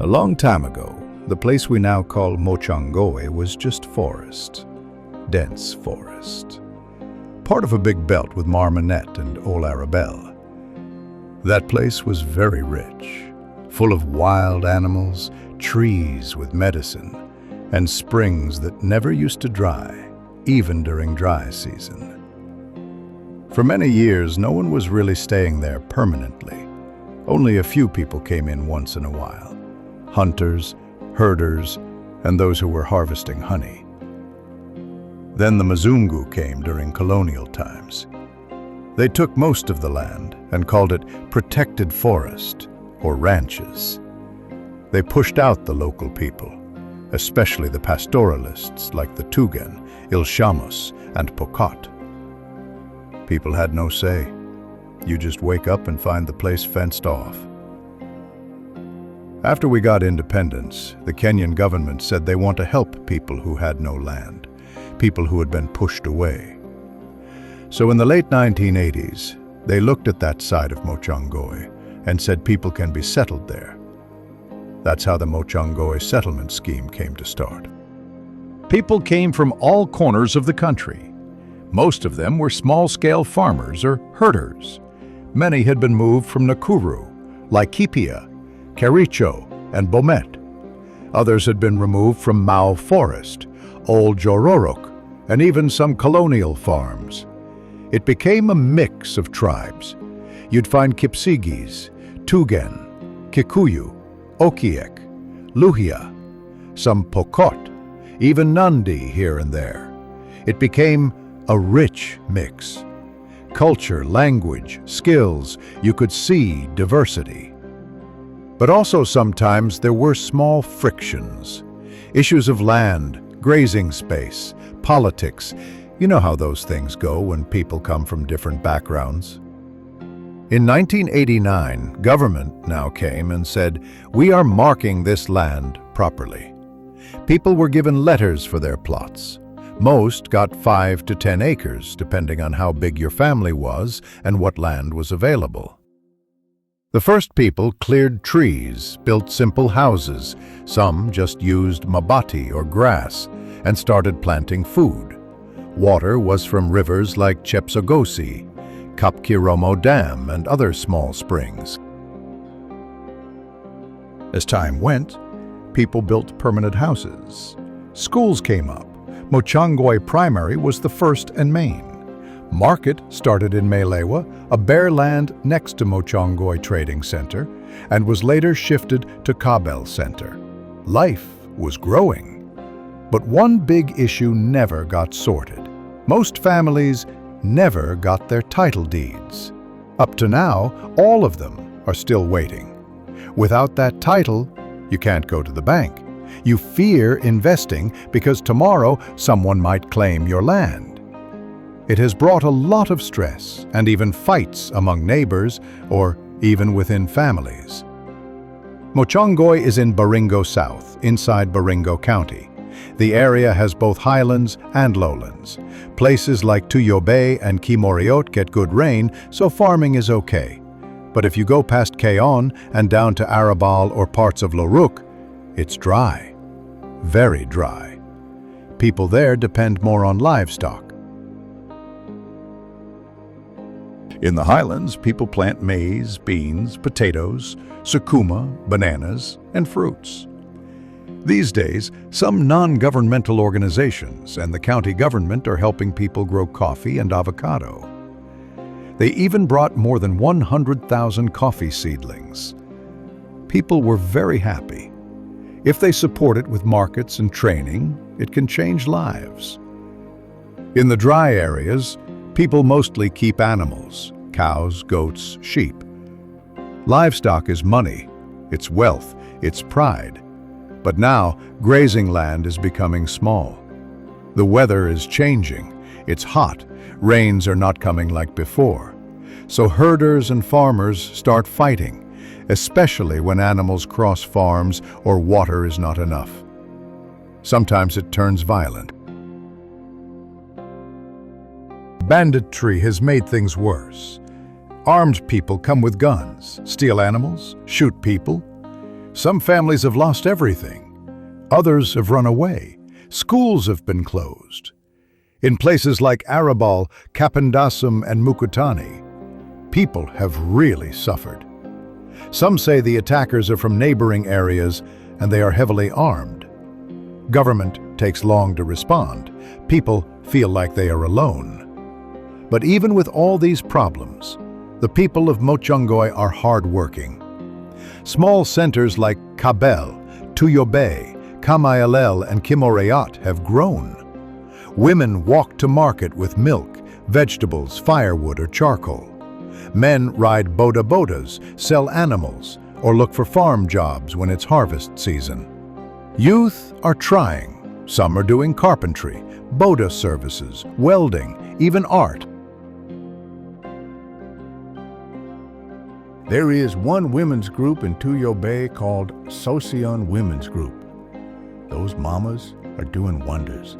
A long time ago, the place we now call Mochongoi was just forest, dense forest. Part of a big belt with Marmonette and Ol Arabel. That place was very rich, full of wild animals, trees with medicine, and springs that never used to dry, even during dry season. For many years, no one was really staying there permanently. Only a few people came in once in a while. Hunters, herders, and those who were harvesting honey. Then the Mzungu came during colonial times. They took most of the land and called it protected forest or ranches. They pushed out the local people, especially the pastoralists like the Tugen, Ilshamos, and Pokot. People had no say. You just wake up and find the place fenced off. After we got independence, the Kenyan government said they want to help people who had no land, people who had been pushed away. So in the late 1980s, they looked at that side of Mochongoi and said people can be settled there. That's how the Mochongoi settlement scheme came to start. People came from all corners of the country. Most of them were small-scale farmers or herders. Many had been moved from Nakuru, Laikipia, Kericho, and Bomet. Others had been removed from Mau Forest, Old Jororok, and even some colonial farms. It became a mix of tribes. You'd find Kipsigis, Tugen, Kikuyu, Okiek, Luhya, some Pokot, even Nandi here and there. It became a rich mix. Culture, language, skills, you could see diversity. But also sometimes there were small frictions. Issues of land, grazing space, politics. You know how those things go when people come from different backgrounds. In 1989, government now came and said, "We are marking this land properly." People were given letters for their plots. Most got 5 to 10 acres, depending on how big your family was and what land was available. The first people cleared trees, built simple houses. Some just used mabati or grass and started planting food. Water was from rivers like Chepsogosi, Kapkiromo Dam, and other small springs. As time went, people built permanent houses. Schools came up. Mochongoi Primary was the first and main. Market started in Melewa, a bare land next to Mochongoi Trading Center, and was later shifted to Kabel Center. Life was growing. But one big issue never got sorted. Most families never got their title deeds. Up to now, all of them are still waiting. Without that title, you can't go to the bank. You fear investing because tomorrow someone might claim your land. It has brought a lot of stress and even fights among neighbors or even within families. Mochongoi is in Baringo South, inside Baringo County. The area has both highlands and lowlands. Places like Tuyo Bay and Kimoriot get good rain, so farming is okay. But if you go past Keon and down to Arabal or parts of Loruk, it's dry, very dry. People there depend more on livestock. In the highlands, people plant maize, beans, potatoes, sukuma, bananas, and fruits. These days, some non-governmental organizations and the county government are helping people grow coffee and avocado. They even brought more than 100,000 coffee seedlings. People were very happy. If they support it with markets and training, it can change lives. In the dry areas, people mostly keep animals, cows, goats, sheep. Livestock is money, it's wealth, it's pride. But now, grazing land is becoming small. The weather is changing. It's hot. Rains are not coming like before. So herders and farmers start fighting, especially when animals cross farms or water is not enough. Sometimes it turns violent. Banditry has made things worse. Armed people come with guns, steal animals, shoot people. Some families have lost everything. Others have run away. Schools have been closed. In places like Arabal, Kapandasum, and Mukutani, people have really suffered. Some say the attackers are from neighboring areas and they are heavily armed. Government takes long to respond. People feel like they are alone. But even with all these problems, the people of Mochongoi are hardworking. Small centers like Kabel, Tuyobe, Kamayalel, and Kimoreat have grown. Women walk to market with milk, vegetables, firewood, or charcoal. Men ride boda-bodas, sell animals, or look for farm jobs when it's harvest season. Youth are trying. Some are doing carpentry, boda services, welding, even art. There is one women's group in Tuyobe called Sosion Women's Group. Those mamas are doing wonders.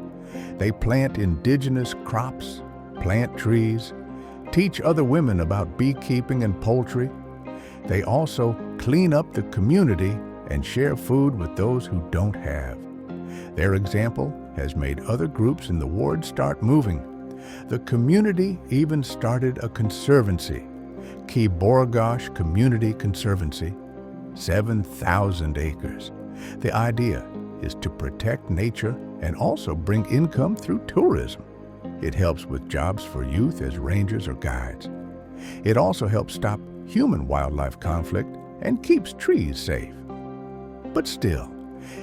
They plant indigenous crops, plant trees, teach other women about beekeeping and poultry. They also clean up the community and share food with those who don't have. Their example has made other groups in the ward start moving. The community even started a conservancy, Ki Borogosh Community Conservancy, 7,000 acres. The idea is to protect nature and also bring income through tourism. It helps with jobs for youth as rangers or guides. It also helps stop human-wildlife conflict and keeps trees safe. But still,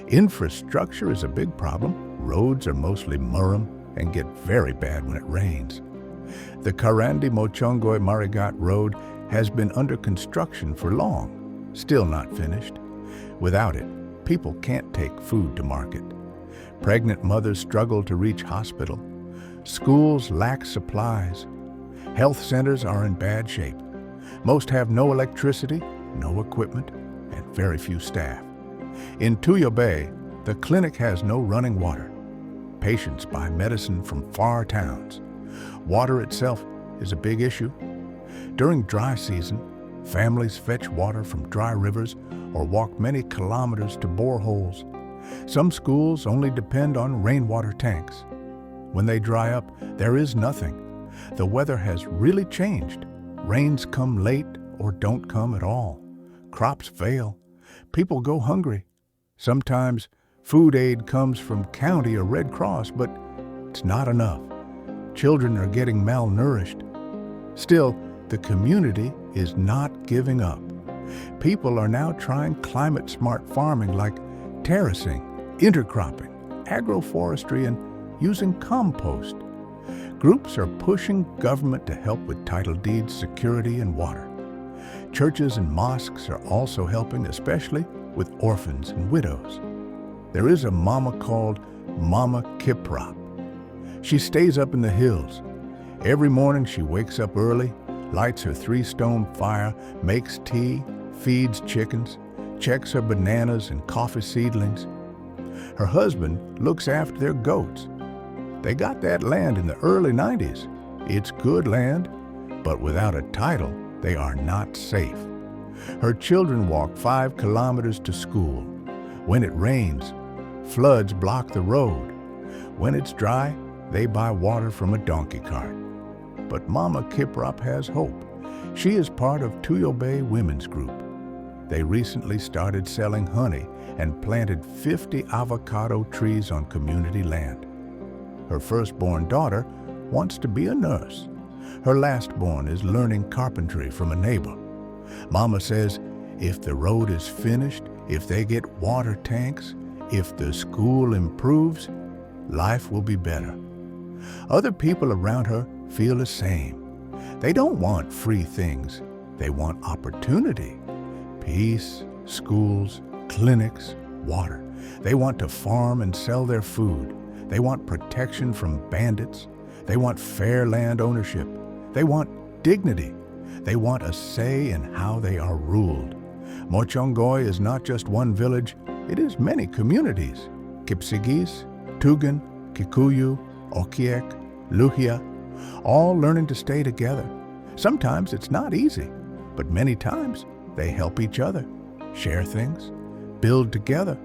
infrastructure is a big problem. Roads are mostly muram and get very bad when it rains. The Karandi Mochongoi Marigat Road has been under construction for long, still not finished. Without it, people can't take food to market. Pregnant mothers struggle to reach hospital. Schools lack supplies. Health centers are in bad shape. Most have no electricity, no equipment, and very few staff. In Tuyobe, the clinic has no running water. Patients buy medicine from far towns. Water itself is a big issue. During dry season, families fetch water from dry rivers or walk many kilometers to boreholes. Some schools only depend on rainwater tanks. When they dry up, there is nothing. The weather has really changed. Rains come late or don't come at all. Crops fail. People go hungry. Sometimes food aid comes from county or Red Cross, but it's not enough. Children are getting malnourished. Still, the community is not giving up. People are now trying climate-smart farming like terracing, intercropping, agroforestry, and using compost. Groups are pushing government to help with title deeds, security, and water. Churches and mosques are also helping, especially with orphans and widows. There is a mama called Mama Kiprop. She stays up in the hills. Every morning she wakes up early, lights her 3-stone fire, makes tea, feeds chickens, checks her bananas and coffee seedlings. Her husband looks after their goats. They got that land in the early 90s. It's good land, but without a title, they are not safe. Her children walk 5 kilometers to school. When it rains, floods block the road. When it's dry, they buy water from a donkey cart. But Mama Kiprop has hope. She is part of Tuyobe Women's Group. They recently started selling honey and planted 50 avocado trees on community land. Her firstborn daughter wants to be a nurse. Her lastborn is learning carpentry from a neighbor. Mama says if the road is finished, if they get water tanks, if the school improves, life will be better. Other people around her feel the same. They don't want free things. They want opportunity. Peace, schools, clinics, water. They want to farm and sell their food. They want protection from bandits. They want fair land ownership. They want dignity. They want a say in how they are ruled. Mochongoi is not just one village, it is many communities. Kipsigis, Tugan, Kikuyu, Okiek, Luhia, all learning to stay together. Sometimes it's not easy, but many times they help each other, share things, build together.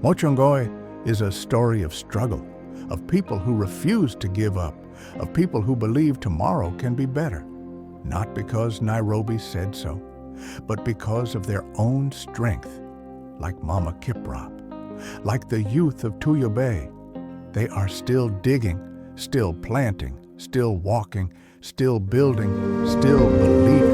Mochongoi is a story of struggle, of people who refuse to give up, of people who believe tomorrow can be better, not because Nairobi said so, but because of their own strength, like Mama Kiprop, like the youth of Tuyo Bay. They are still digging, still planting, still walking, still building, still believing.